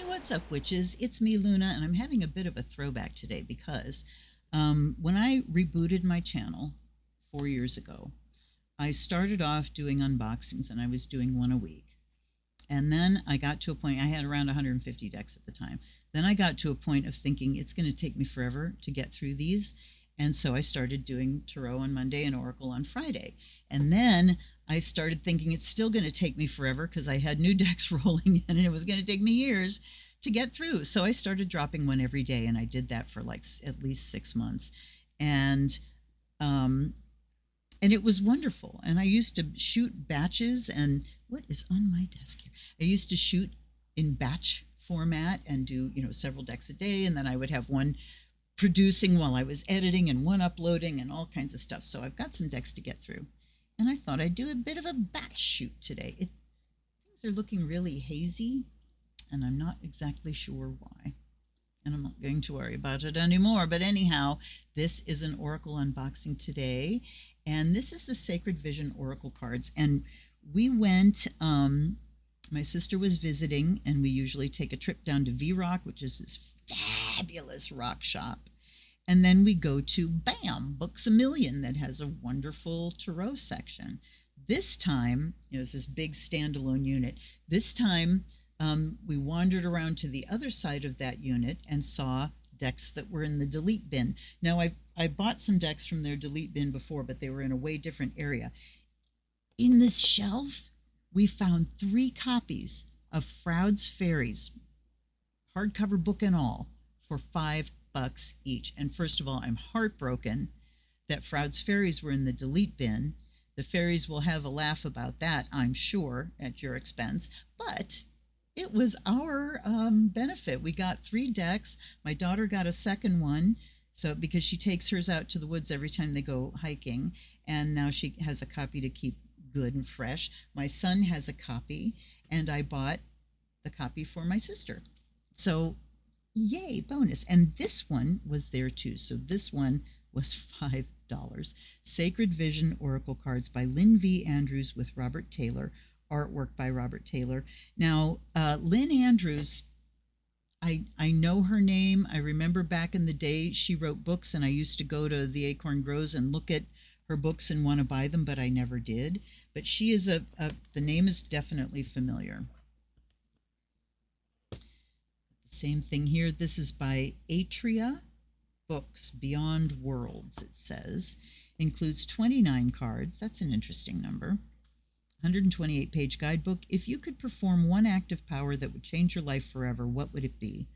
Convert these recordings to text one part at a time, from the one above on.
What's up, witches? It's me, Luna, and I'm having a bit of a throwback today because when I rebooted my channel 4 years ago, I started off doing unboxings and I was doing one a week. And then I got to a point, I had around 150 decks at the time. Then I got to a point of thinking it's going to take me forever to get through these. And so I started doing Tarot on Monday and Oracle on Friday. And then I started thinking it's still going to take me forever because I had new decks rolling in and it was going to take me years to get through. So I started dropping one every day, and I did that for like at least 6 months. And it was wonderful. And I used to shoot batches, and what is on my desk here? I used to shoot in batch format and do, several decks a day. And then I would have one producing while I was editing and one uploading and all kinds of stuff. So I've got some decks to get through. And I thought I'd do a bit of a batch shoot today. Things are looking really hazy, and I'm not exactly sure why. And I'm not going to worry about it anymore. But anyhow, this is an Oracle unboxing today. And this is the Sacred Vision Oracle cards. And we went, my sister was visiting, and we usually take a trip down to V-Rock, which is this fabulous rock shop. And then we go to BAM, Books A Million, that has a wonderful tarot section. This time, it's this big standalone unit. This time, we wandered around to the other side of that unit and saw decks that were in the delete bin. Now, I bought some decks from their delete bin before, but they were in a way different area. In this shelf, we found 3 copies of Froude's Fairies, hardcover book and all, for $5 each. And first of all, I'm heartbroken that Froude's Fairies were in the delete bin. The fairies will have a laugh about that, I'm sure, at your expense. But it was our benefit. We got 3 decks. My daughter got a second one, so because she takes hers out to the woods every time they go hiking, and now she has a copy to keep good and fresh. My son has a copy, and I bought the copy for my sister. So yay, bonus. And this one was there too. So this one was $5. Sacred Vision Oracle cards by Lynn V. Andrews with Robert Taylor. Artwork by Robert Taylor. Now, Lynn Andrews, I know her name. I remember back in the day she wrote books, and I used to go to the Acorn Groves and look at her books and want to buy them, but I never did. But she is the name is definitely familiar. Same thing here. This is by Atria Books, Beyond Worlds, it says. Includes 29 cards. That's an interesting number. 128-page guidebook. If you could perform one act of power that would change your life forever, what would it be?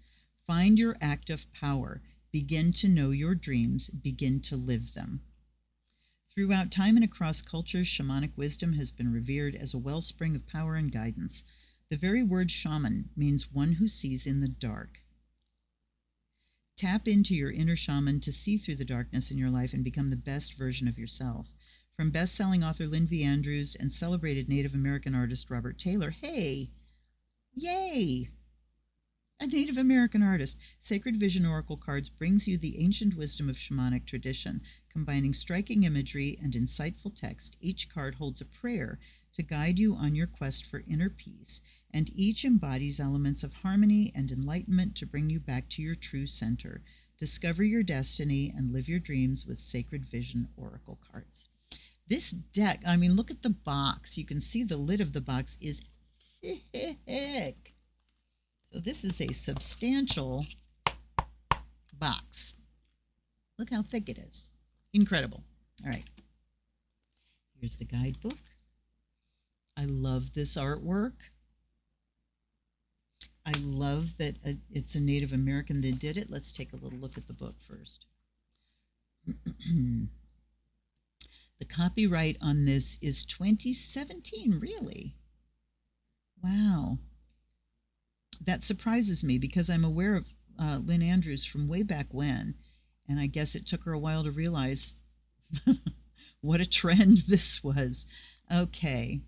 Find your act of power. Begin to know your dreams. Begin to live them. Throughout time and across cultures, shamanic wisdom has been revered as a wellspring of power and guidance. The very word shaman means one who sees in the dark. Tap into your inner shaman to see through the darkness in your life and become the best version of yourself. From best-selling author Lynn V. Andrews and celebrated Native American artist Robert Taylor. Hey, yay! A Native American artist. Sacred Vision Oracle cards brings you the ancient wisdom of shamanic tradition, combining striking imagery and insightful text. Each card holds a prayer to guide you on your quest for inner peace, and each embodies elements of harmony and enlightenment to bring you back to your true center. Discover your destiny and live your dreams with Sacred Vision Oracle cards. This deck, I mean, look at the box. You can see the lid of the box is thick. So this is a substantial box. Look how thick it is. Incredible. All right. Here's the guidebook. I love this artwork. I love that it's a Native American that did it. Let's take a little look at the book first. The copyright on this is 2017, really? Wow. That surprises me because I'm aware of Lynn Andrews from way back when, and I guess it took her a while to realize what a trend this was. Okay.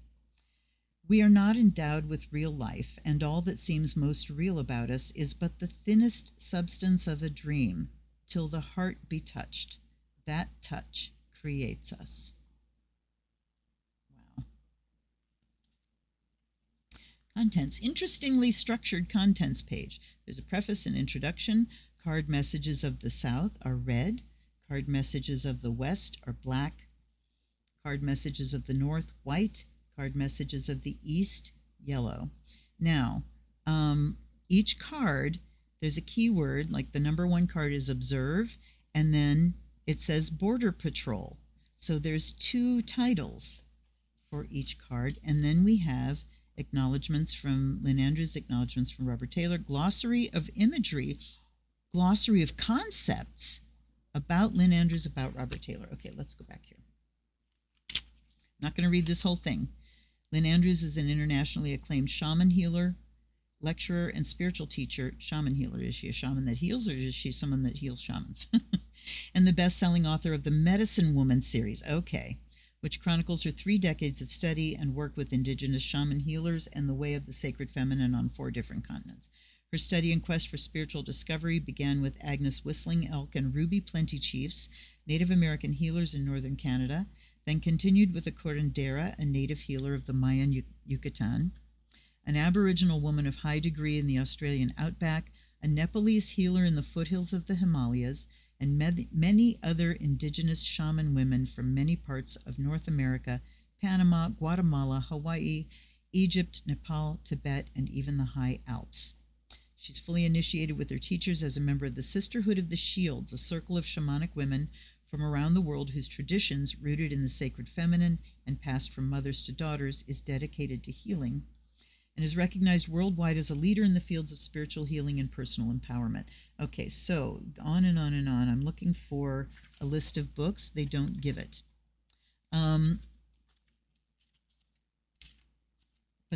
We are not endowed with real life, and all that seems most real about us is but the thinnest substance of a dream, till the heart be touched. That touch creates us. Wow. Contents. Interestingly structured contents page. There's a preface and introduction. Card messages of the South are red. Card messages of the West are black. Card messages of the North, white. Card messages of the East, yellow. Now, each card, there's a keyword, like the number one card is observe, and then it says Border Patrol. So there's 2 titles for each card. And then we have acknowledgments from Lynn Andrews, acknowledgments from Robert Taylor, glossary of imagery, glossary of concepts about Lynn Andrews, about Robert Taylor. Okay, let's go back here. I'm not going to read this whole thing. Lynn Andrews is an internationally acclaimed shaman healer, lecturer, and spiritual teacher. Shaman healer. Is she a shaman that heals, or is she someone that heals shamans? And the best-selling author of the Medicine Woman series. Okay. Which chronicles her 3 decades of study and work with indigenous shaman healers and the way of the sacred feminine on 4 different continents. Her study and quest for spiritual discovery began with Agnes Whistling Elk and Ruby Plenty Chiefs, Native American healers in northern Canada, then continued with a curandera, a native healer of the Mayan Yucatan, an Aboriginal woman of high degree in the Australian outback, a Nepalese healer in the foothills of the Himalayas, and many other indigenous shaman women from many parts of North America, Panama, Guatemala, Hawaii, Egypt, Nepal, Tibet, and even the High Alps. She's fully initiated with her teachers as a member of the Sisterhood of the Shields, a circle of shamanic women from around the world whose traditions, rooted in the sacred feminine and passed from mothers to daughters, is dedicated to healing and is recognized worldwide as a leader in the fields of spiritual healing and personal empowerment. Okay, so on and on and on. I'm looking for a list of books. They don't give it. But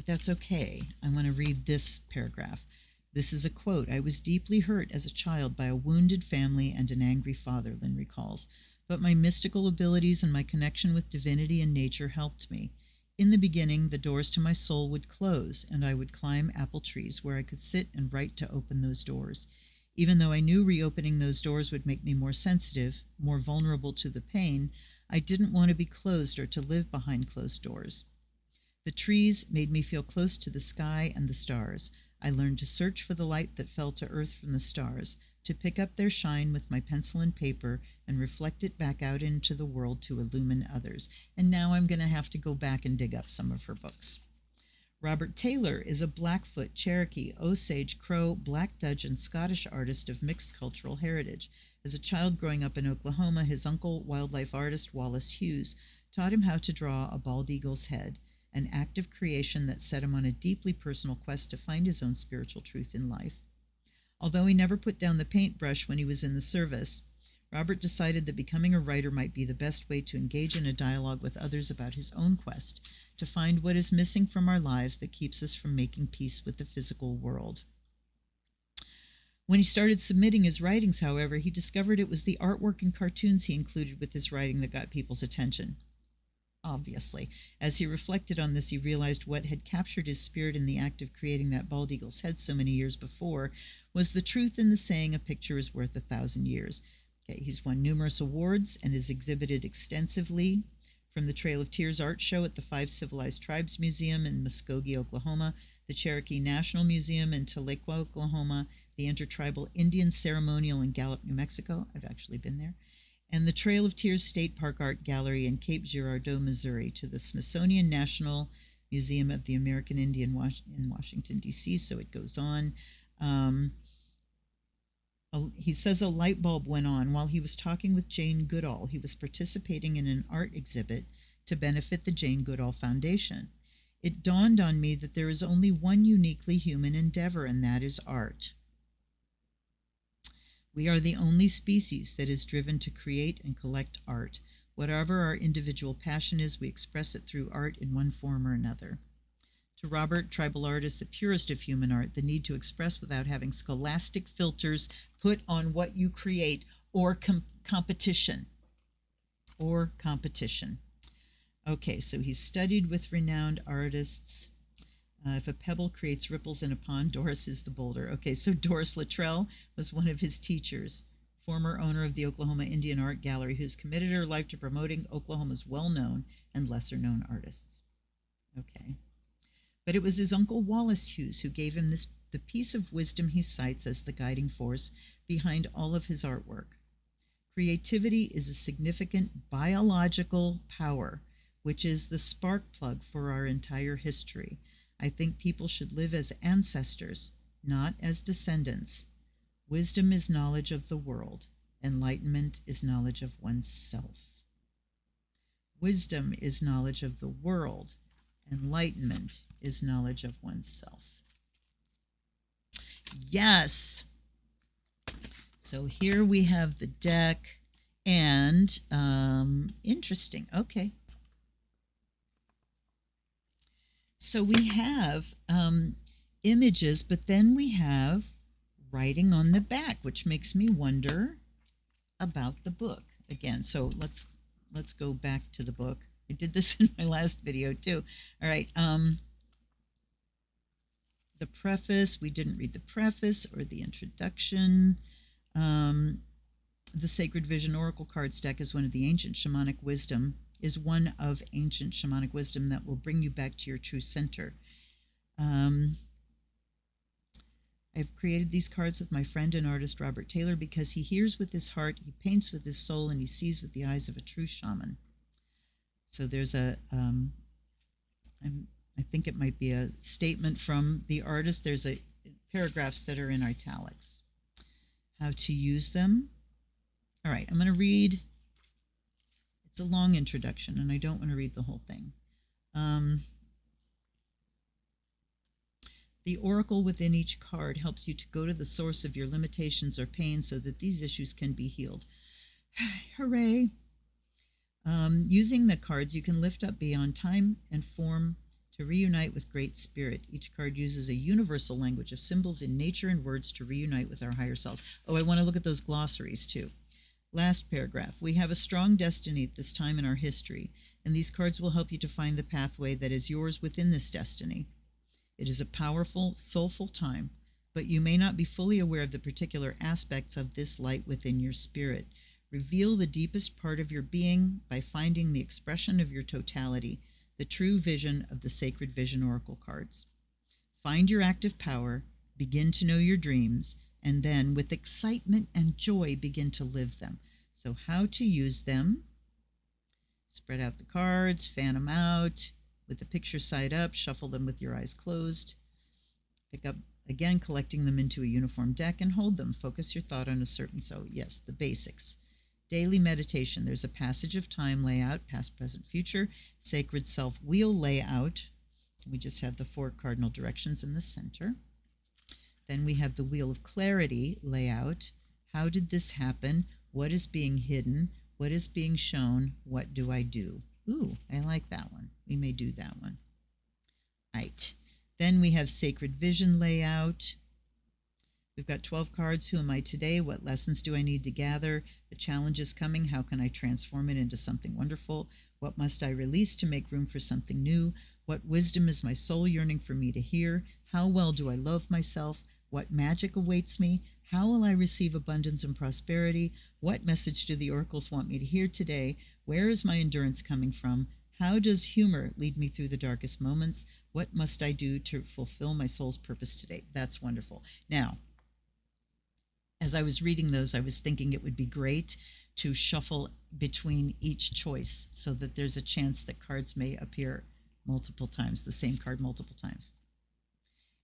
that's okay. I want to read this paragraph. This is a quote. "I was deeply hurt as a child by a wounded family and an angry father," Lynn recalls. "But my mystical abilities and my connection with divinity and nature helped me. In the beginning, the doors to my soul would close, and I would climb apple trees where I could sit and write to open those doors. Even though I knew reopening those doors would make me more sensitive, more vulnerable to the pain, I didn't want to be closed or to live behind closed doors. The trees made me feel close to the sky and the stars. I learned to search for the light that fell to earth from the stars, to pick up their shine with my pencil and paper and reflect it back out into the world to illumine others." And now I'm going to have to go back and dig up some of her books. Robert Taylor is a Blackfoot, Cherokee, Osage, Crow, Black Dutch, and Scottish artist of mixed cultural heritage. As a child growing up in Oklahoma, his uncle, wildlife artist Wallace Hughes, taught him how to draw a bald eagle's head, an act of creation that set him on a deeply personal quest to find his own spiritual truth in life. Although he never put down the paintbrush when he was in the service, Robert decided that becoming a writer might be the best way to engage in a dialogue with others about his own quest to find what is missing from our lives that keeps us from making peace with the physical world. When he started submitting his writings, however, he discovered it was the artwork and cartoons he included with his writing that got people's attention. Obviously. As he reflected on this, he realized what had captured his spirit in the act of creating that bald eagle's head so many years before was the truth in the saying, "A picture is worth 1,000 years." Okay, he's won numerous awards and is exhibited extensively, from the Trail of Tears art show at the Five Civilized Tribes Museum in Muskogee, Oklahoma, the Cherokee National Museum in Tahlequah, Oklahoma, the Intertribal Indian Ceremonial in Gallup, New Mexico. I've actually been there. And the Trail of Tears State Park Art Gallery in Cape Girardeau, Missouri, to the Smithsonian National Museum of the American Indian in Washington, D.C., so it goes on. He says a light bulb went on while he was talking with Jane Goodall. He was participating in an art exhibit to benefit the Jane Goodall Foundation. "It dawned on me that there is only one uniquely human endeavor, and that is art. We are the only species that is driven to create and collect art. Whatever our individual passion is, we express it through art in one form or another." To Robert, tribal art is the purest of human art, the need to express without having scholastic filters put on what you create, or competition. Okay, so he's studied with renowned artists. If a pebble creates ripples in a pond, Doris is the boulder. Okay, so Doris Luttrell was one of his teachers, former owner of the Oklahoma Indian Art Gallery, who's committed her life to promoting Oklahoma's well-known and lesser-known artists. Okay. But it was his uncle Wallace Hughes who gave him the piece of wisdom he cites as the guiding force behind all of his artwork. Creativity is a significant biological power, which is the spark plug for our entire history. I think people should live as ancestors, not as descendants. Wisdom is knowledge of the world. Enlightenment is knowledge of oneself. Wisdom is knowledge of the world. Enlightenment is knowledge of oneself. Yes. So here we have the deck, and interesting. Okay. So we have images, but then we have writing on the back, which makes me wonder about the book again. So let's go back to the book. I did this in my last video too. All right. The preface, we didn't read the preface or the introduction. The Sacred Vision Oracle Cards deck is one of ancient shamanic wisdom that will bring you back to your true center. I've created these cards with my friend and artist Robert Taylor because he hears with his heart, he paints with his soul, and he sees with the eyes of a true shaman. So there's I think it might be a statement from the artist. There's paragraphs that are in italics. How to use them. All right, I'm going to read. It's a long introduction, and I don't want to read the whole thing. The oracle within each card helps you to go to the source of your limitations or pain so that these issues can be healed. Hooray! Using the cards, you can lift up beyond time and form to reunite with Great Spirit. Each card uses a universal language of symbols in nature and words to reunite with our higher selves. Oh, I want to look at those glossaries too. Last paragraph. We have a strong destiny at this time in our history, and these cards will help you to find the pathway that is yours within this destiny. It is a powerful, soulful time, but you may not be fully aware of the particular aspects of this light within your spirit. Reveal the deepest part of your being by finding the expression of your totality, the true vision of the Sacred Vision Oracle cards. Find your active power, begin to know your dreams, and then with excitement and joy begin to live them. So how to use them. Spread out the cards, fan them out. With the picture side up, shuffle them with your eyes closed. Pick up, again, collecting them into a uniform deck and hold them. Focus your thought on a certain, so yes, the basics. Daily meditation. There's a passage of time layout, past, present, future. Sacred self wheel layout. We just have the 4 cardinal directions in the center. Then we have the wheel of clarity layout. How did this happen? What is being hidden? What is being shown? What do I do? Ooh, I like that one. We may do that one. Right. Then we have Sacred Vision layout. We've got 12 cards. Who am I today? What lessons do I need to gather? The challenge is coming. How can I transform it into something wonderful? What must I release to make room for something new? What wisdom is my soul yearning for me to hear? How well do I love myself? What magic awaits me? How will I receive abundance and prosperity? What message do the oracles want me to hear today? Where is my endurance coming from? How does humor lead me through the darkest moments? What must I do to fulfill my soul's purpose today? That's wonderful. Now, as I was reading those, I was thinking it would be great to shuffle between each choice so that there's a chance that cards may appear multiple times, the same card multiple times.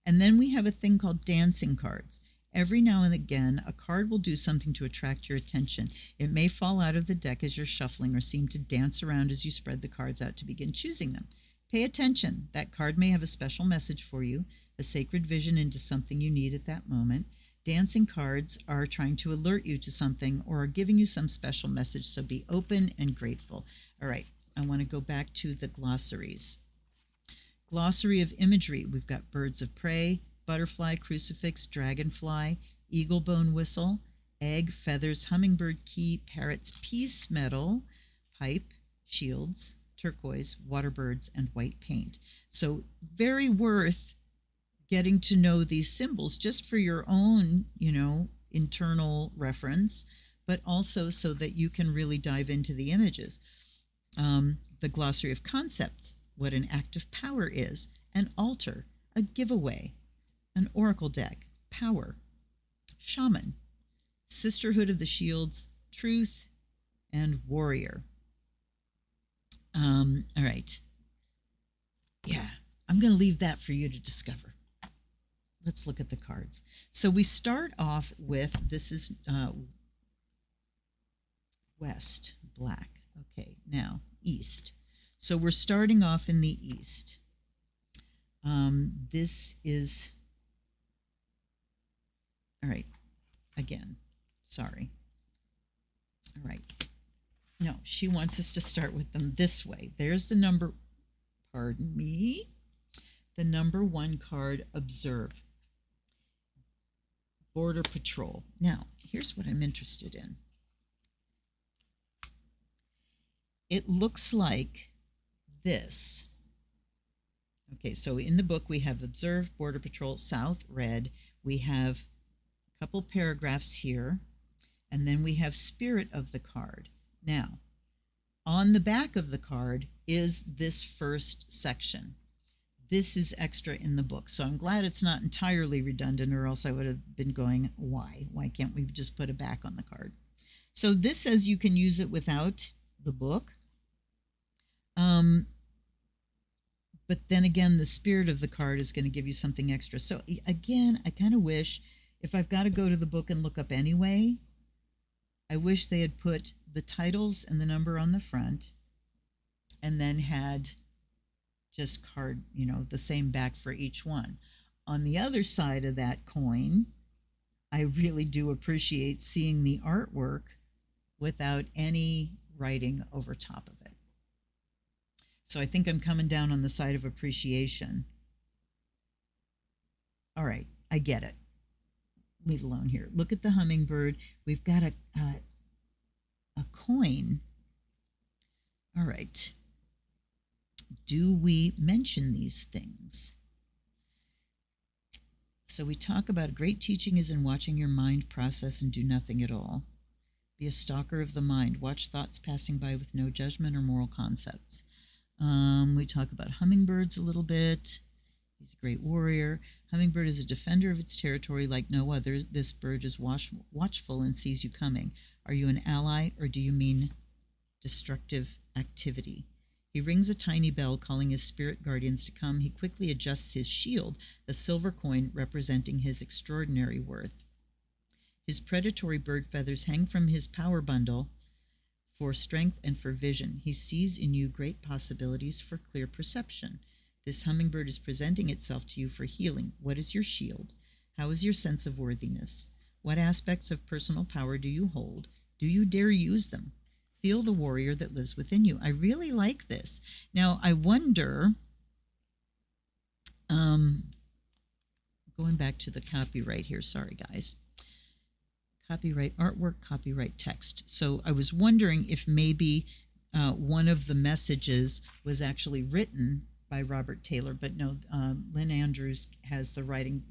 And then we have a thing called dancing cards. Every now and again, a card will do something to attract your attention. It may fall out of the deck as you're shuffling or seem to dance around as you spread the cards out to begin choosing them. Pay attention. That card may have a special message for you, a sacred vision into something you need at that moment. Dancing cards are trying to alert you to something or are giving you some special message, so be open and grateful. All right, I want to go back to the glossaries. Glossary of imagery. We've got birds of prey, butterfly, crucifix, dragonfly, eagle bone whistle, egg, feathers, hummingbird, key, parrots, peace medal, pipe, shields, turquoise, water birds, and white paint. So very worth getting to know these symbols just for your own, internal reference, but also so that you can really dive into the images. The glossary of concepts, what an active power is, an altar, a giveaway, an oracle deck, power, shaman, sisterhood of the shields, truth, and warrior. All right. Yeah, I'm going to leave that for you to discover. Let's look at the cards. So we start off with, this is west, black. Okay, now east. So we're starting off in the east. This is, all right, again, sorry. All right. No, she wants us to start with them this way. There's the number, pardon me, the number 1 card, observe. Border Patrol. Now, here's what I'm interested in. It looks like this. Okay, so in the book we have observe, Border Patrol, south, red. We have a couple paragraphs here, and then we have spirit of the card. Now, on the back of the card is this first section. This is extra in the book, so I'm glad it's not entirely redundant, or else I would have been going, why? Why can't we just put it back on the card? So this says you can use it without the book. But then again, the spirit of the card is going to give you something extra. So again, I kind of wish, if I've got to go to the book and look up anyway, I wish they had put the titles and the number on the front and then had just card, you know, the same back for each one. On the other side of that coin, I really do appreciate seeing the artwork without any writing over top of it. So I think I'm coming down on the side of appreciation. All right, I get it. Leave alone here. Look at the hummingbird. We've got a coin. All right. Do we mention these things? So we talk about great teaching is in watching your mind process and do nothing at all. Be a stalker of the mind. Watch thoughts passing by with no judgment or moral concepts. We talk about hummingbirds a little bit. He's a great warrior. Hummingbird is a defender of its territory like no other. This bird is watchful and sees you coming. Are you an ally or do you mean destructive activity? He rings a tiny bell calling his spirit guardians to come. He quickly adjusts his shield, a silver coin representing his extraordinary worth. His predatory bird feathers hang from his power bundle for strength and for vision. He sees in you great possibilities for clear perception. This hummingbird is presenting itself to you for healing. What is your shield? How is your sense of worthiness? What aspects of personal power do you hold? Do you dare use them? Feel the warrior that lives within you. I really like this. Now, I wonder, going back to the copyright here, sorry guys. Copyright artwork, copyright text. So I was wondering if maybe one of the messages was actually written by Robert Taylor, but no, Lynn Andrews has the writing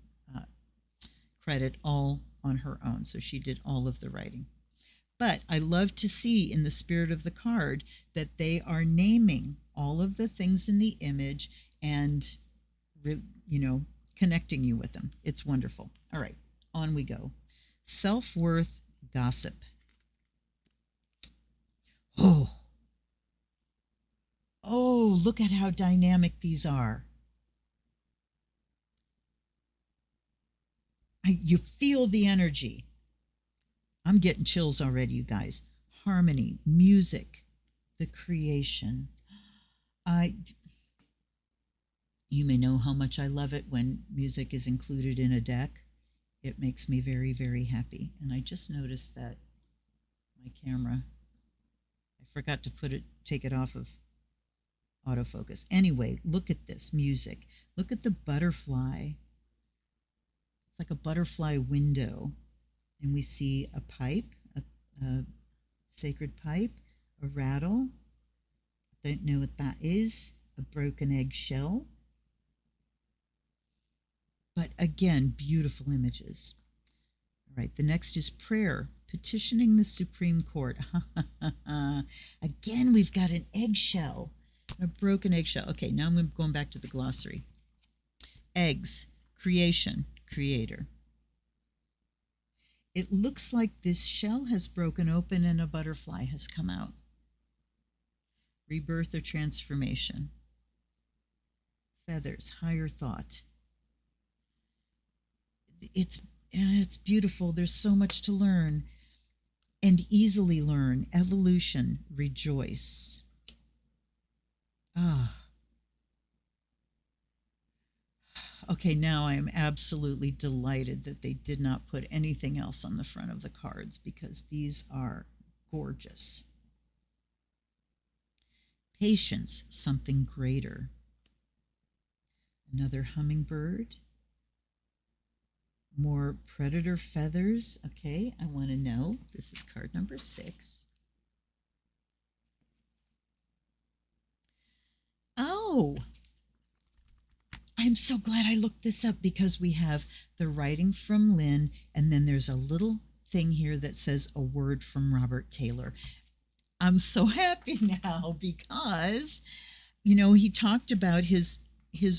credit all on her own, so she did all of the writing. But I love to see in the spirit of the card that they are naming all of the things in the image and, you know, connecting you with them. It's wonderful. All right, on we go. Self-worth gossip. Oh, look at how dynamic these are. You feel the energy. I'm getting chills already, you guys. Harmony, music, the creation. You may know how much I love it when music is included in a deck. It makes me very, very happy. And I just noticed that my camera, I forgot to take it off of autofocus. Anyway, look at this music. Look at the butterfly. It's like a butterfly window. And we see a pipe, a sacred pipe, a rattle. Don't know what that is. A broken egg shell. But again, beautiful images. All right, the next is prayer, petitioning the Supreme Court. Again, we've got an eggshell, a broken eggshell. Okay, now I'm going back to the glossary. eggs, creation, creator. It looks like this shell has broken open and a butterfly has come out. Rebirth or transformation. Feathers, higher thought. It's beautiful. There's so much to learn and easily learn. Evolution, rejoice. Okay, now I am absolutely delighted that they did not put anything else on the front of the cards because these are gorgeous. Patience, something greater. Another hummingbird. More predator feathers. Okay, I want to know. This is card number 6. Oh, I'm so glad I looked this up because we have the writing from Lynn, and then there's a little thing here that says a word from Robert Taylor. I'm so happy now because, he talked about his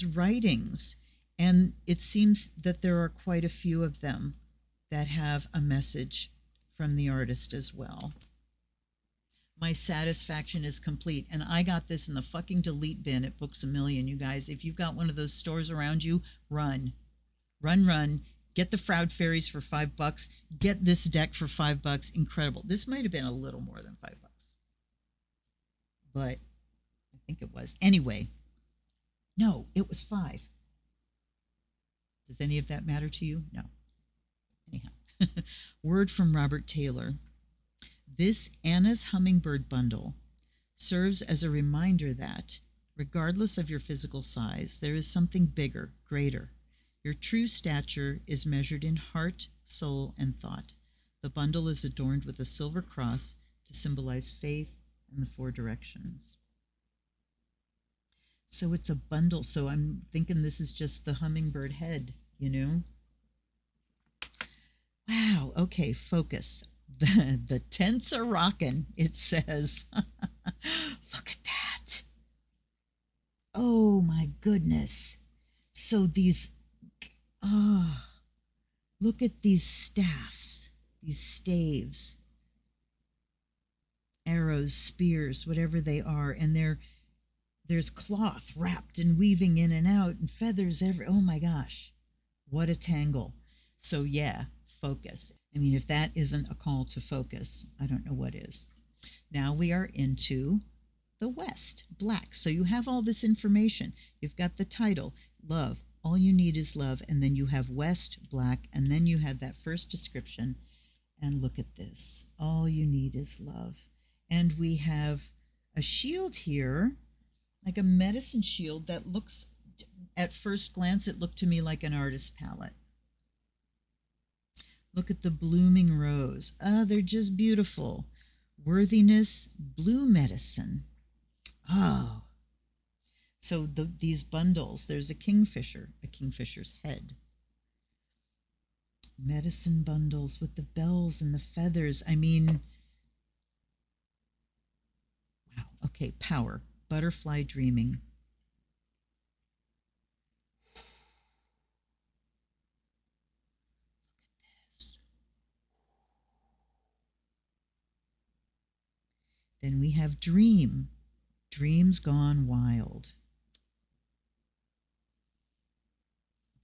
writings, and it seems that there are quite a few of them that have a message from the artist as well. My satisfaction is complete. And I got this in the fucking delete bin at Books A Million, you guys. If you've got one of those stores around you, run. Run. Get the Froud Fairies for $5. Get this deck for $5. Incredible. This might have been a little more than $5. But I think it was. Anyway. No, it was 5. Does any of that matter to you? No. Anyhow. Word from Robert Taylor. This Anna's Hummingbird bundle serves as a reminder that, regardless of your physical size, there is something bigger, greater. Your true stature is measured in heart, soul, and thought. The bundle is adorned with a silver cross to symbolize faith and the 4 directions. So it's a bundle. So I'm thinking this is just the hummingbird head, Wow. Okay, focus. The tents are rocking, it says. Look at that. Oh, my goodness. So these, look at these staffs, these staves, arrows, spears, whatever they are. And there's cloth wrapped and weaving in and out and feathers oh my gosh, what a tangle. So yeah, focus. I mean, if that isn't a call to focus, I don't know what is. Now we are into the West, black. So you have all this information. You've got the title, love. All you need is love. And then you have West, black. And then you have that first description. And look at this. All you need is love. And we have a shield here, like a medicine shield that looks, at first glance, it looked to me like an artist's palette. Look at the blooming rose. They're just beautiful. Worthiness, blue medicine. Oh. So these bundles, there's a kingfisher's head. Medicine bundles with the bells and the feathers. I mean, wow. Okay, power. Butterfly dreaming. Then we have dream. Dreams gone wild.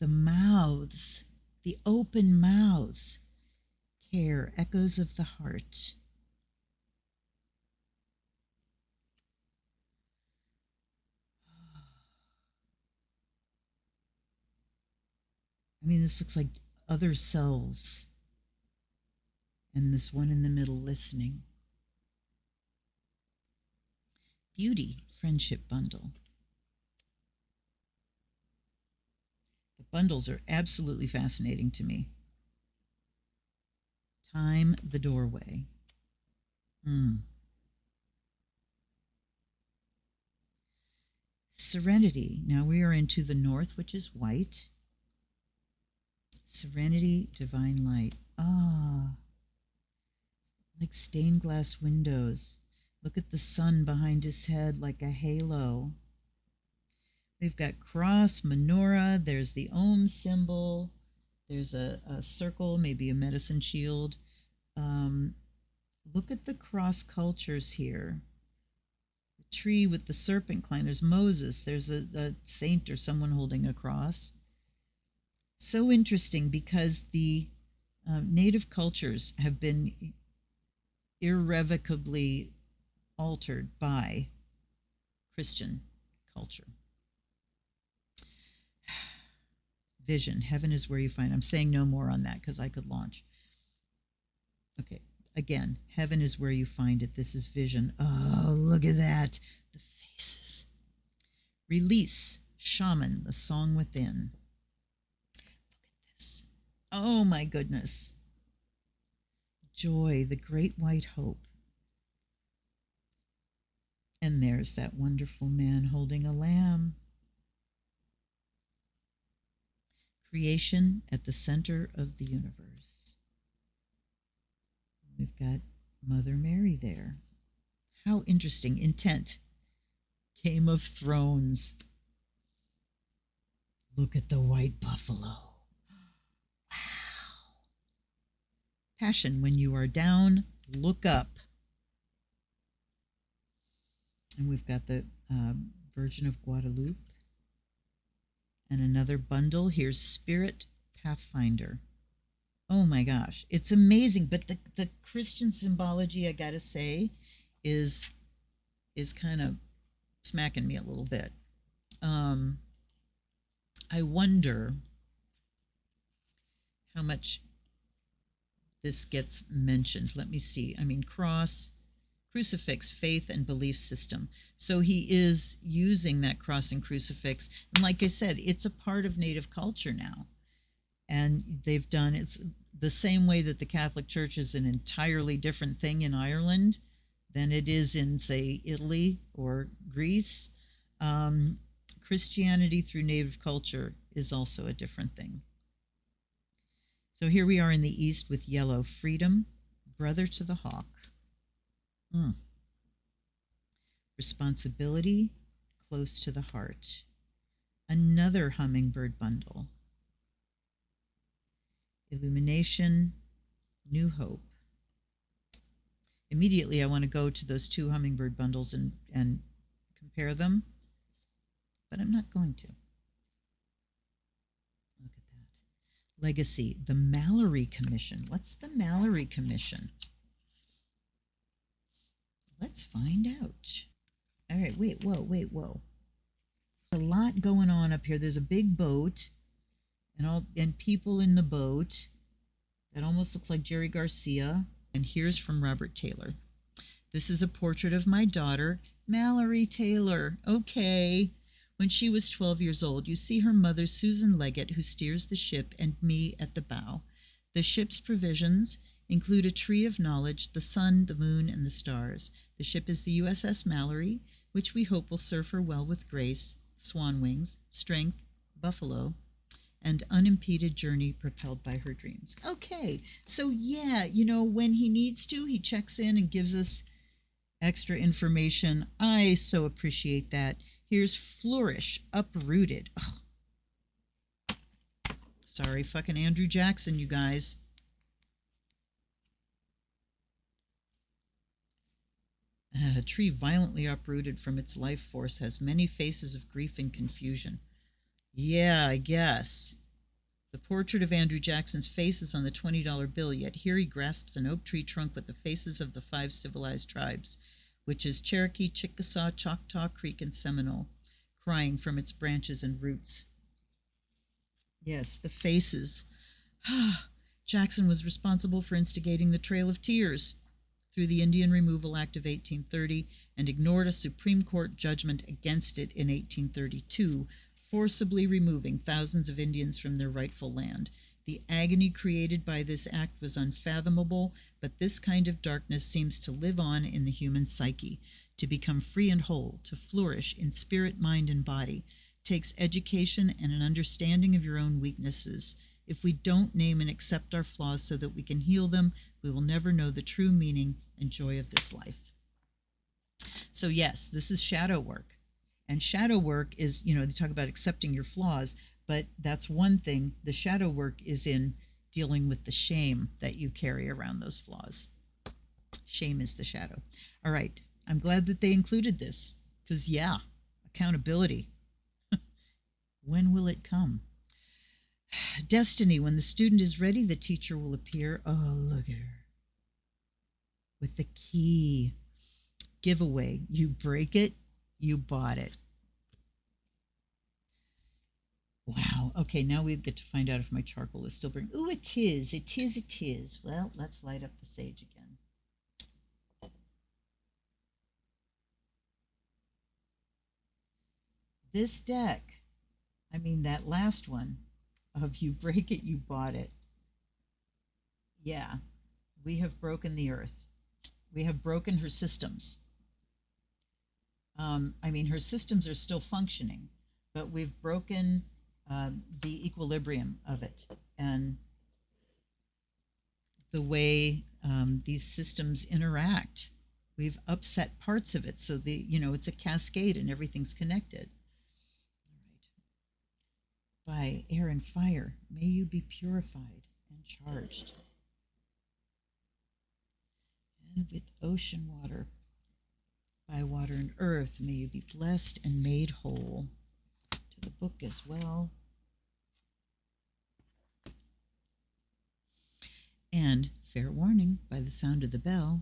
The mouths, the open mouths. Care, echoes of the heart. I mean, this looks like other selves. And this one in the middle listening. Beauty, friendship bundle. The bundles are absolutely fascinating to me. Time, the doorway. Serenity. Now we are into the north, which is white. Serenity, divine light. Like stained glass windows. Look at the sun behind his head like a halo. We've got cross, menorah. There's the Om symbol. There's a circle, maybe a medicine shield. Look at the cross cultures here. The tree with the serpent climb. There's Moses. There's a saint or someone holding a cross. So interesting because the native cultures have been irrevocably altered by Christian culture. Vision. Heaven is where you find. I'm saying no more on that because I could launch. Okay. Again, heaven is where you find it. This is vision. Oh, look at that. The faces. Release. Shaman. The song within. Look at this. Oh, my goodness. Joy. The great white hope. And there's that wonderful man holding a lamb. Creation at the center of the universe. We've got Mother Mary there. How interesting. Intent. Game of Thrones. Look at the white buffalo. Wow. Passion. When you are down, look up. And we've got the Virgin of Guadalupe. And another bundle. Here's Spirit Pathfinder. Oh my gosh. It's amazing. But the Christian symbology, I got to say, is kind of smacking me a little bit. I wonder how much this gets mentioned. Let me see. I mean, cross, crucifix, faith, and belief system. So he is using that cross and crucifix. And like I said, it's a part of Native culture now. And they've done, it's the same way that the Catholic Church is an entirely different thing in Ireland than it is in, say, Italy or Greece. Christianity through Native culture is also a different thing. So here we are in the East with yellow, freedom, brother to the hawk. Responsibility, close to the heart. Another hummingbird bundle. Illumination, new hope. Immediately I want to go to those two hummingbird bundles and compare them, but I'm not going to. Look at that. Legacy, the Mallory Commission. What's the Mallory Commission? Let's find out. All right, wait, whoa. A lot going on up here. There's a big boat and people in the boat. That almost looks like Jerry Garcia. And here's from Robert Taylor. This is a portrait of my daughter, Mallory Taylor. Okay. When she was 12 years old, you see her mother, Susan Leggett, who steers the ship, and me at the bow. The ship's provisions include a tree of knowledge, the sun, the moon, and the stars. The ship is the USS Mallory, which we hope will serve her well with grace, swan wings, strength, buffalo, and unimpeded journey propelled by her dreams. Okay, so yeah, when he needs to, he checks in and gives us extra information. I so appreciate that. Here's flourish, uprooted. Ugh. Sorry, fucking Andrew Jackson, you guys. A tree violently uprooted from its life force has many faces of grief and confusion. Yeah, I guess. The portrait of Andrew Jackson's face is on the $20 bill, yet here he grasps an oak tree trunk with the faces of the 5 civilized tribes, which is Cherokee, Chickasaw, Choctaw, Creek, and Seminole, crying from its branches and roots. Yes, the faces. Jackson was responsible for instigating the Trail of Tears through the Indian Removal Act of 1830 and ignored a Supreme Court judgment against it in 1832, forcibly removing thousands of Indians from their rightful land. The agony created by this act was unfathomable, but this kind of darkness seems to live on in the human psyche. To become free and whole, to flourish in spirit, mind, and body, takes education and an understanding of your own weaknesses. If we don't name and accept our flaws so that we can heal them, we will never know the true meaning and joy of this life. So yes, this is shadow work. And shadow work is, they talk about accepting your flaws, but that's one thing. The shadow work is in dealing with the shame that you carry around those flaws. Shame is the shadow. All right. I'm glad that they included this because, yeah, accountability. When will it come? Destiny. When the student is ready, the teacher will appear. Oh, look at her. With the key. Giveaway. You break it, you bought it. Wow. Okay, now we get to find out if my charcoal is still burning. Ooh, it is. It is. It is. Well, let's light up the sage again. This deck, I mean, that last one of you break it, you bought it. Yeah, we have broken the earth. We have broken her systems. I mean, her systems are still functioning, but we've broken the equilibrium of it and the way these systems interact. We've upset parts of it, so it's a cascade and everything's connected. All right. By air and fire, may you be purified and charged. And with ocean water, by water and earth, may you be blessed and made whole. To the book as well. And fair warning, by the sound of the bell,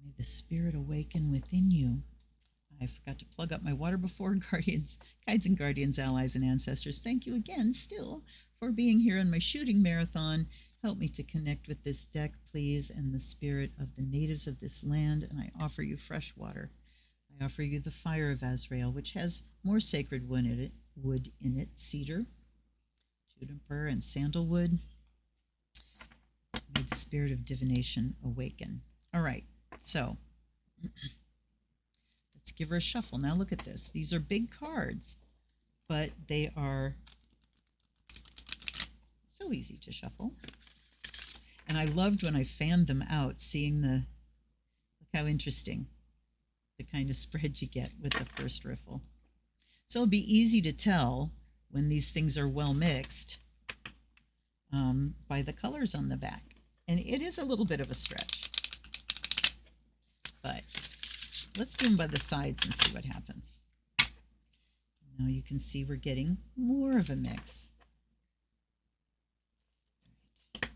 may the spirit awaken within you. I forgot to plug up my water before. Guardians, guides and guardians, allies and ancestors, thank you again still for being here on my shooting marathon. Help me to connect with this deck, please, and the spirit of the natives of this land, and I offer you fresh water. I offer you the fire of Azrael, which has more sacred wood in it, cedar, juniper, and sandalwood. May the spirit of divination awaken. All right, so let's give her a shuffle. Now look at this. These are big cards, but they are so easy to shuffle. And I loved when I fanned them out, seeing look how interesting the kind of spread you get with the first riffle. So it'll be easy to tell when these things are well mixed by the colors on the back. And it is a little bit of a stretch, but let's do them by the sides and see what happens. Now you can see we're getting more of a mix. Can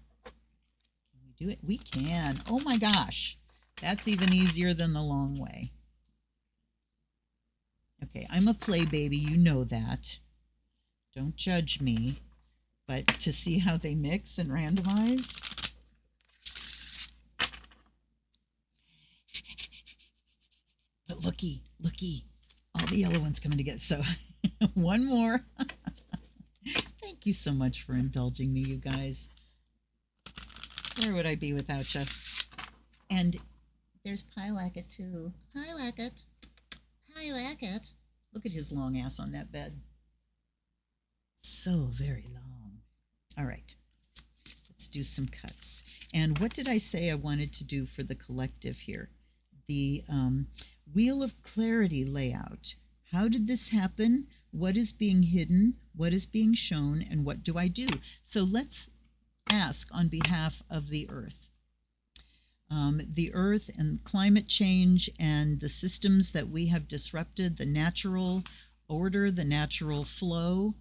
we do it? We can. Oh my gosh. That's even easier than the long way. Okay, I'm a play baby. You know that. Don't judge me. But to see how they mix and randomize. But looky, all the yellow ones coming together. So one more. Thank you so much for indulging me, you guys. Where would I be without you? And there's Pyewacket too. Pyewacket. Pyewacket. Look at his long ass on that bed. So very long. All right. Let's do some cuts. And what did I say I wanted to do for the collective here? The Wheel of Clarity layout. How did this happen? What is being hidden? What is being shown? And what do I do? So let's ask on behalf of the Earth. The Earth and climate change and the systems that we have disrupted, the natural order, the natural flow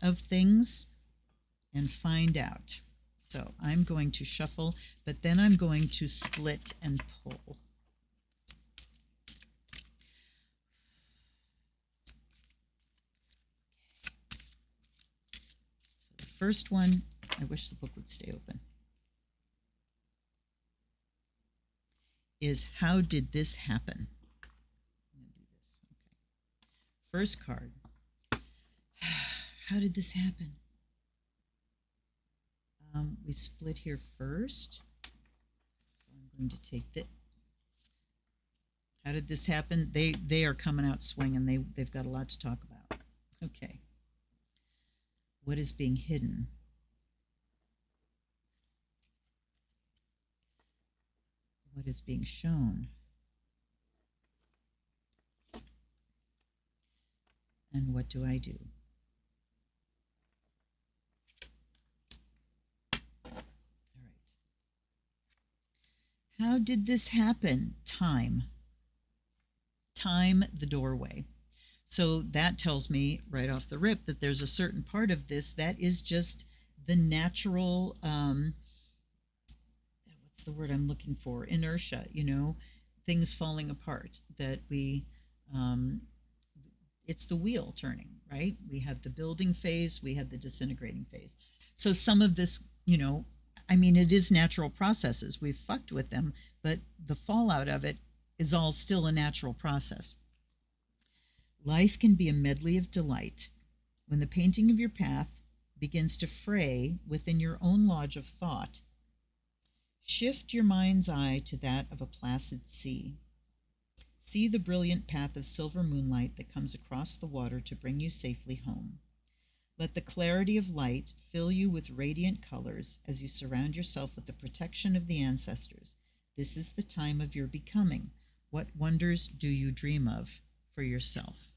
of things, and find out. So I'm going to shuffle, but then I'm going to split and pull. So the first one, I wish the book would stay open, is how did this happen? I'm going to do this. Okay. First card. How did this happen? We split here first. So I'm going to take that. How did this happen? They are coming out swinging. They've got a lot to talk about. Okay. What is being hidden? What is being shown? And what do I do? All right. How did this happen? Time. Time, the doorway. So that tells me right off the rip that there's a certain part of this that is just the natural, what's the word I'm looking for? Inertia, things falling apart, that it's the wheel turning, right? We have the building phase, we have the disintegrating phase. So some of this, it is natural processes. We've fucked with them, but the fallout of it is all still a natural process. Life can be a medley of delight when the painting of your path begins to fray within your own lodge of thought. Shift your mind's eye to that of a placid sea. See the brilliant path of silver moonlight that comes across the water to bring you safely home. Let the clarity of light fill you with radiant colors as you surround yourself with the protection of the ancestors. This is the time of your becoming. What wonders do you dream of for yourself?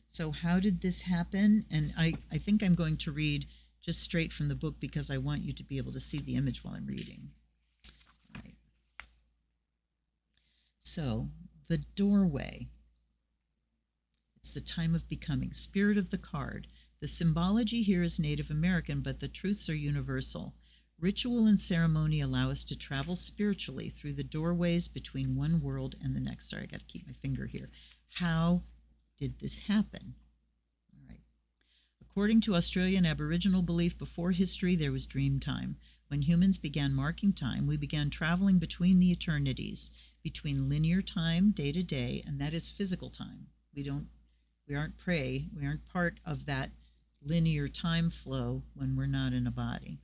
So how did this happen? And I think I'm going to read just straight from the book because I want you to be able to see the image while I'm reading. All right. So the doorway. It's the time of becoming. Spirit of the card. The symbology here is Native American, but the truths are universal. Ritual and ceremony allow us to travel spiritually through the doorways between one world and the next. Sorry, I got to keep my finger here. How did this happen? All right. According to Australian Aboriginal belief, before history, there was dream time. When humans began marking time, we began traveling between the eternities, between linear time, day to day, and that is physical time. We aren't prey. We aren't part of that linear time flow when we're not in a body.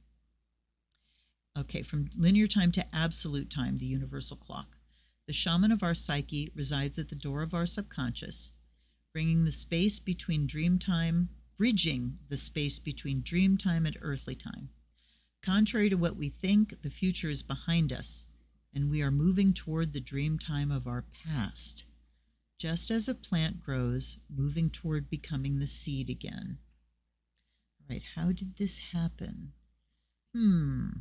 Okay, from linear time to absolute time, the universal clock. The shaman of our psyche resides at the door of our subconscious, bringing the space between dream time, bridging the space between dream time and earthly time. Contrary to what we think, the future is behind us, and we are moving toward the dream time of our past, just as a plant grows, moving toward becoming the seed again. All right, how did this happen? And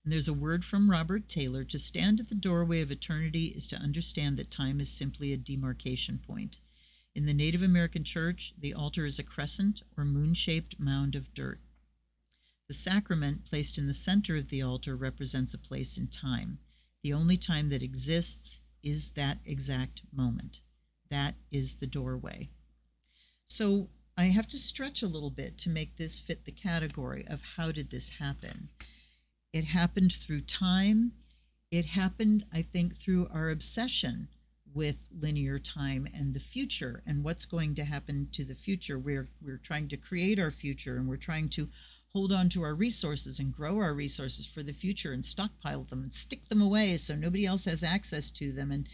there's a word from Robert Taylor. To stand at the doorway of eternity is to understand that time is simply a demarcation point. In the Native American church, the altar is a crescent or moon-shaped mound of dirt. The sacrament placed in the center of the altar represents a place in time. The only time that exists is that exact moment. That is the doorway. So I have to stretch a little bit to make this fit the category of how did this happen. It happened through time. It happened, I think, through our obsession with linear time and the future and what's going to happen to the future. We're trying to create our future, and we're trying to hold on to our resources and grow our resources for the future and stockpile them and stick them away so nobody else has access to them. And,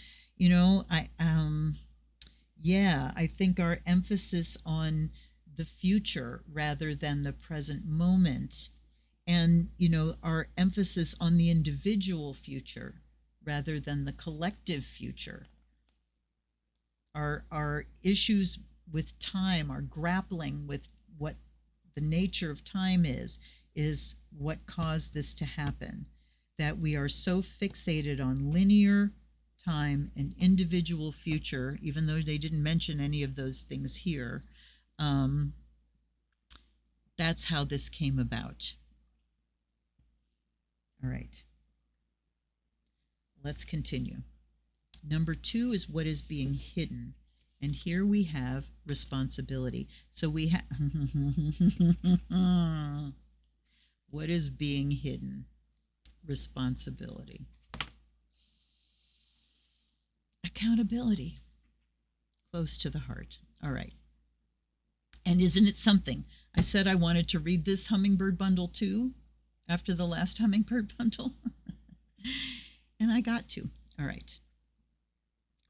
I think our emphasis on the future rather than the present moment, and, our emphasis on the individual future rather than the collective future. Our issues with time, our grappling with what the nature of time is what caused this to happen. That we are so fixated on linear time and individual future, even though they didn't mention any of those things here. That's how this came about. All right. Let's continue. Number 2 is what is being hidden. And here we have responsibility. So we have what is being hidden? Responsibility. Accountability. Close to the heart. All right. And isn't it something? I said I wanted to read this hummingbird bundle too after the last hummingbird bundle. And I got to. All right.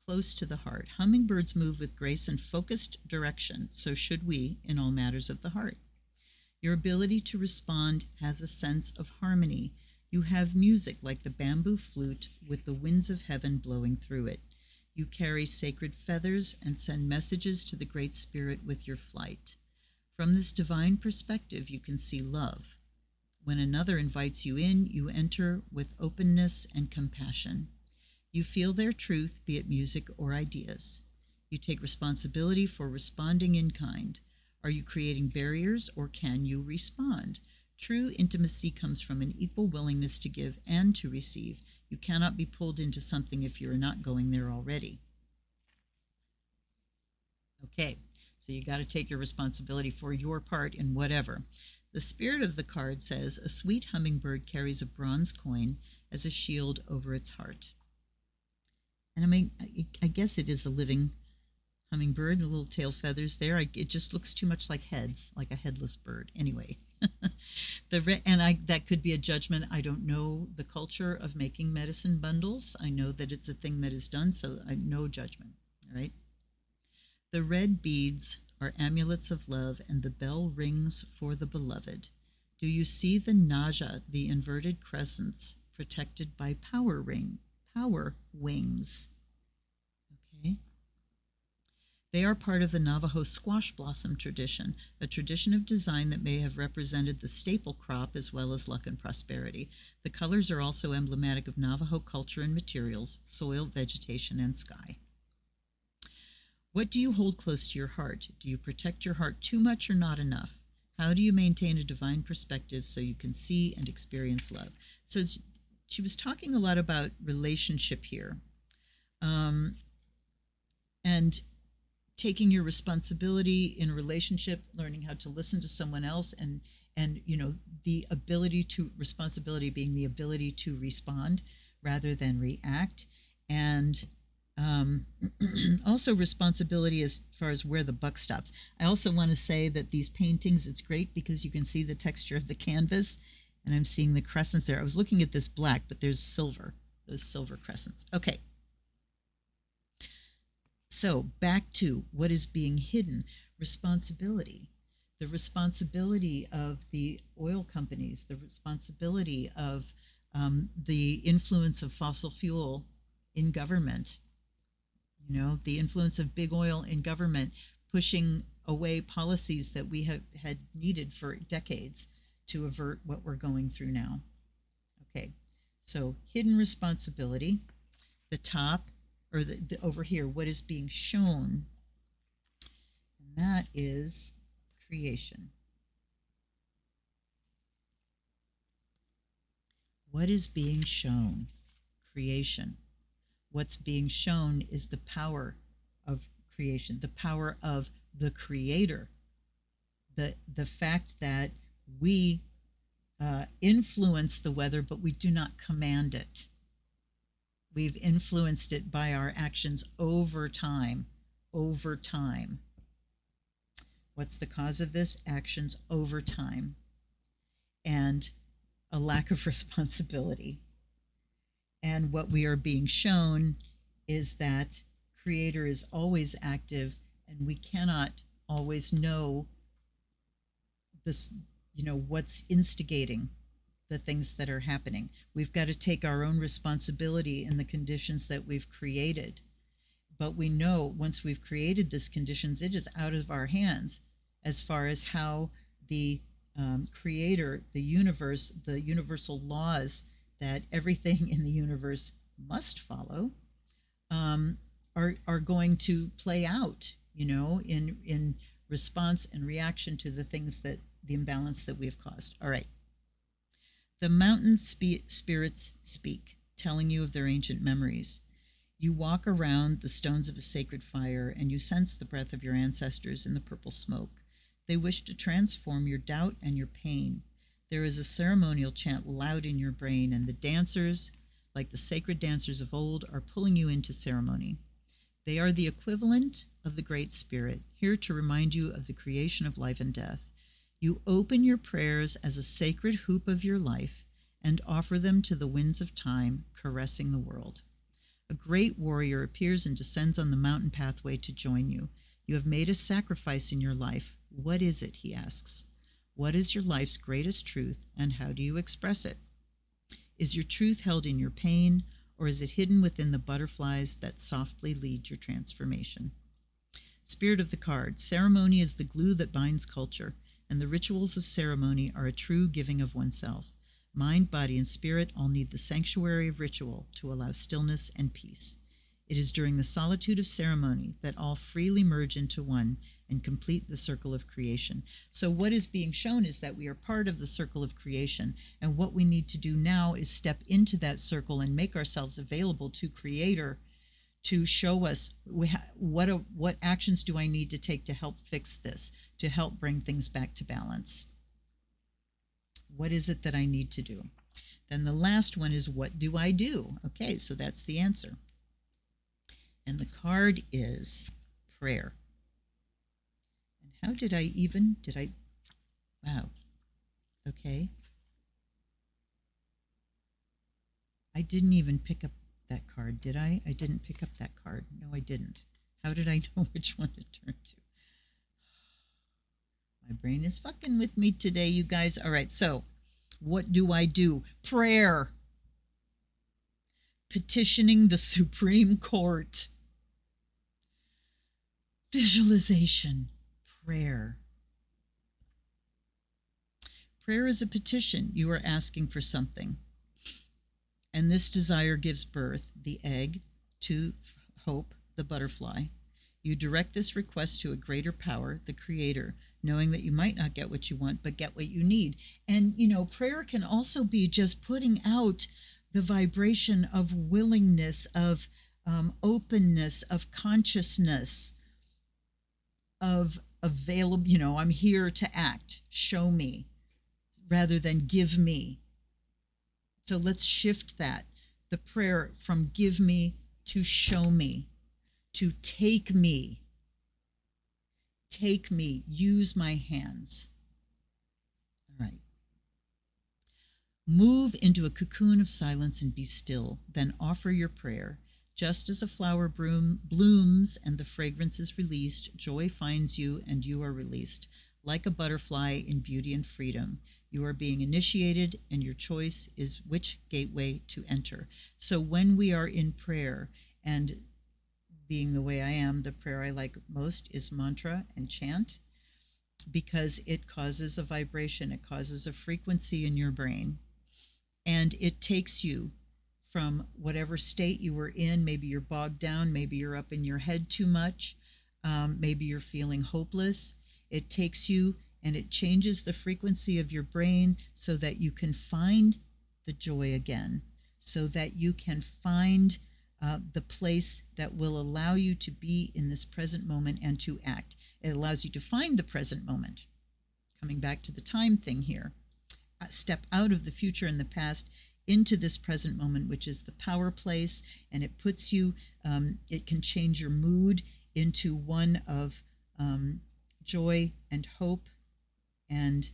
Close to the heart. Hummingbirds move with grace and focused direction, so should we in all matters of the heart. Your ability to respond has a sense of harmony. You have music like the bamboo flute with the winds of heaven blowing through it. You carry sacred feathers and send messages to the Great Spirit with your flight. From this divine perspective, you can see love. When another invites you in, you enter with openness and compassion. You feel their truth, be it music or ideas. You take responsibility for responding in kind. Are you creating barriers or can you respond? True intimacy comes from an equal willingness to give and to receive. You cannot be pulled into something if you are not going there already. Okay, so you got to take your responsibility for your part in whatever. The spirit of the card says, a sweet hummingbird carries a bronze coin as a shield over its heart. And I mean, I guess it is a living hummingbird, the little tail feathers there. It just looks too much like heads, like a headless bird. Anyway, that could be a judgment. I don't know the culture of making medicine bundles. I know that it's a thing that is done, so no judgment. All right. The red beads are amulets of love, and the bell rings for the beloved. Do you see the naja, the inverted crescents, protected by power wings? Okay. They are part of the Navajo squash blossom tradition, a tradition of design that may have represented the staple crop as well as luck and prosperity. The colors are also emblematic of Navajo culture and materials, soil, vegetation, and sky. What do you hold close to your heart? Do you protect your heart too much or not enough? How do you maintain a divine perspective so you can see and experience love? So she was talking a lot about relationship here. And taking your responsibility in a relationship, learning how to listen to someone else, and the responsibility being the ability to respond rather than react, and also responsibility as far as where the buck stops. I also want to say that these paintings, it's great because you can see the texture of the canvas, and I'm seeing the crescents there. I was looking at this black, but there's silver, those silver crescents. Okay. So back to what is being hidden, responsibility. The responsibility of the oil companies, the responsibility of the influence of fossil fuel in government, the influence of big oil in government, pushing away policies that we have had needed for decades to avert what we're going through now. Okay, so hidden responsibility, the top, or the over here, what is being shown, and that is creation. What is being shown? Creation. What's being shown is the power of creation, the power of the Creator, the fact that we influence the weather, but we do not command it. We've influenced it by our actions over time. What's the cause of this? Actions over time. And a lack of responsibility. And what we are being shown is that Creator is always active, and we cannot always know this, what's instigating the things that are happening. We've got to take our own responsibility in the conditions that we've created. But we know once we've created these conditions, it is out of our hands as far as how the Creator, the universe, the universal laws that everything in the universe must follow are going to play out, in response and reaction to the things that the imbalance that we have caused. All right. The mountain spirits speak, telling you of their ancient memories. You walk around the stones of a sacred fire, and you sense the breath of your ancestors in the purple smoke. They wish to transform your doubt and your pain. There is a ceremonial chant loud in your brain, and the dancers, like the sacred dancers of old, are pulling you into ceremony. They are the equivalent of the Great Spirit, here to remind you of the creation of life and death. You open your prayers as a sacred hoop of your life and offer them to the winds of time, caressing the world. A great warrior appears and descends on the mountain pathway to join you. You have made a sacrifice in your life. What is it? He asks. What is your life's greatest truth, and how do you express it? Is your truth held in your pain, or is it hidden within the butterflies that softly lead your transformation? Spirit of the card. Ceremony is the glue that binds culture, and the rituals of ceremony are a true giving of oneself. Mind, body, and spirit all need the sanctuary of ritual to allow stillness and peace. It is during the solitude of ceremony that all freely merge into one and complete the circle of creation. So what is being shown is that we are part of the circle of creation, and what we need to do now is step into that circle and make ourselves available to Creator to show us what actions do I need to take to help fix this, to help bring things back to balance. What is it that I need to do? Then the last one is, what do I do? Okay, so that's the answer. And the card is prayer. And how did I, wow, okay. I didn't even pick up that card, did I? I didn't pick up that card. No, I didn't. How did I know which one to turn to? My brain is fucking with me today, you guys. All right, so what do I do? Prayer. Petitioning the Supreme Court. Visualization. Prayer. Prayer is a petition. You are asking for something. And this desire gives birth, the egg, to hope, the butterfly. You direct this request to a greater power, the Creator, knowing that you might not get what you want, but get what you need. And, prayer can also be just putting out the vibration of willingness, of openness, of consciousness, of available, I'm here to act, show me, rather than give me. So let's shift that, the prayer from give me to show me, to take me. Take me, use my hands. All right. Move into a cocoon of silence and be still, then offer your prayer. Just as a flower blooms and the fragrance is released, joy finds you and you are released. Like a butterfly in beauty and freedom, you are being initiated, and your choice is which gateway to enter. So when we are in prayer, and being the way I am, the prayer I like most is mantra and chant, because it causes a vibration, it causes a frequency in your brain, and it takes you from whatever state you were in. Maybe you're bogged down, maybe you're up in your head too much, maybe you're feeling hopeless. It takes you and it changes the frequency of your brain so that you can find the joy again, so that you can find the place that will allow you to be in this present moment and to act. It allows you to find the present moment. Coming back to the time thing here, step out of the future and the past into this present moment, which is the power place, and it puts you, it can change your mood into one of joy and hope and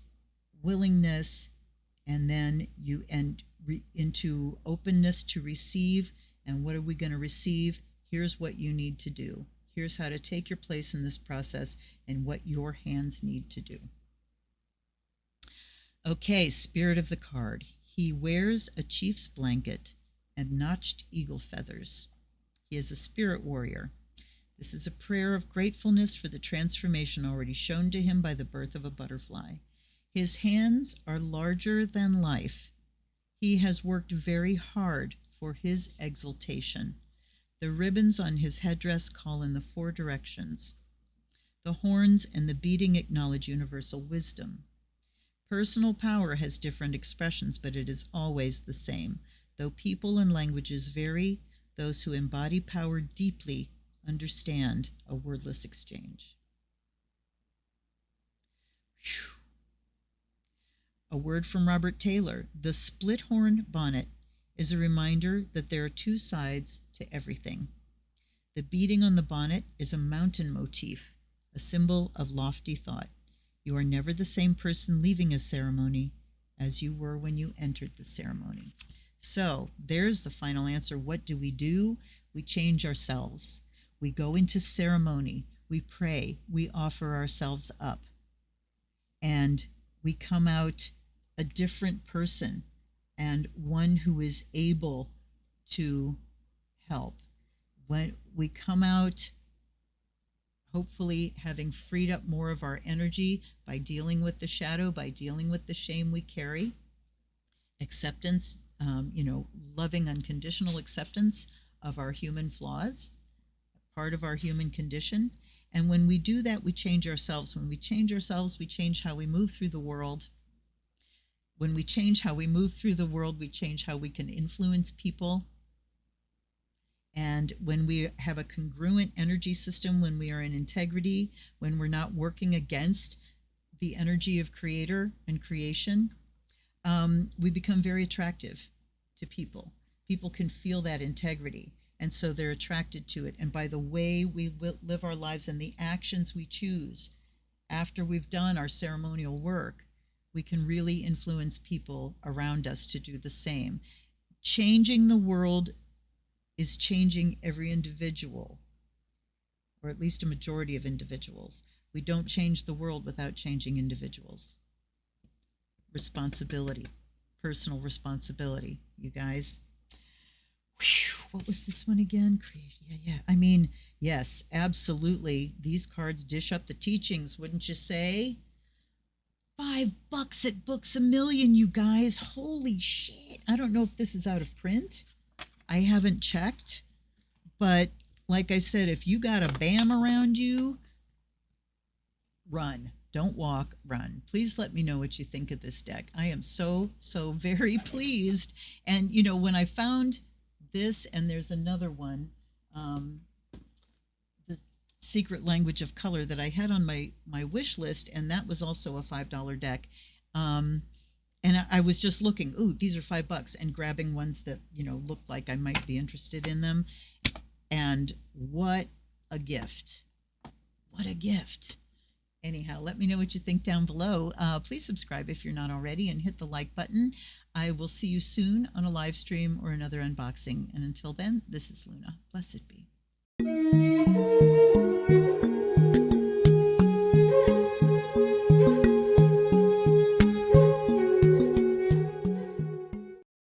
willingness, and then you into openness to receive. And what are we going to receive? Here's what you need to do. Here's how to take your place in this process and what your hands need to do. Okay, spirit of the card. He wears a chief's blanket and notched eagle feathers. He is a spirit warrior. This is a prayer of gratefulness for the transformation already shown to him by the birth of a butterfly. His hands are larger than life. He has worked very hard for his exaltation. The ribbons on his headdress call in the 4 directions. The horns and the beating acknowledge universal wisdom. Personal power has different expressions, but it is always the same. Though people and languages vary, those who embody power deeply understand a wordless exchange. Whew. A word from Robert Taylor. The split horn bonnet is a reminder that there are 2 sides to everything. The beating on the bonnet is a mountain motif, a symbol of lofty thought. You are never the same person leaving a ceremony as you were when you entered the ceremony. So there's the final answer. What do? We change ourselves. We go into ceremony. We pray. We offer ourselves up. And we come out a different person. and one who is able to help. When we come out, hopefully having freed up more of our energy by dealing with the shadow, by dealing with the shame we carry, acceptance, loving unconditional acceptance of our human flaws, part of our human condition. And when we do that, we change ourselves. When we change ourselves, we change how we move through the world. When we change how we move through the world, we change how we can influence people. And when we have a congruent energy system, when we are in integrity, when we're not working against the energy of creator and creation, we become very attractive to people. People can feel that integrity, and so they're attracted to it. And by the way we live our lives and the actions we choose after we've done our ceremonial work, we can really influence people around us to do the same. Changing the world is changing every individual, or at least a majority of individuals. We don't change the world without changing individuals. Responsibility, personal responsibility, you guys. Whew, what was this one again? Creation. Yeah. I mean, yes, absolutely. These cards dish up the teachings, wouldn't you say? $5 at Books A Million, you guys. Holy shit. I don't know if this is out of print. I haven't checked. But like I said, if you got a BAM around you, run. Don't walk, run. Please let me know what you think of this deck. I am so very pleased. And, when I found this, and there's another one, the Secret Language of Color that I had on my wish list, and that was also a $5 deck. And I was just looking, ooh, these are $5, and grabbing ones that, looked like I might be interested in them. And what a gift. What a gift. Anyhow, let me know what you think down below. Please subscribe if you're not already, and hit the like button. I will see you soon on a live stream or another unboxing. And until then, this is Luna. Blessed be.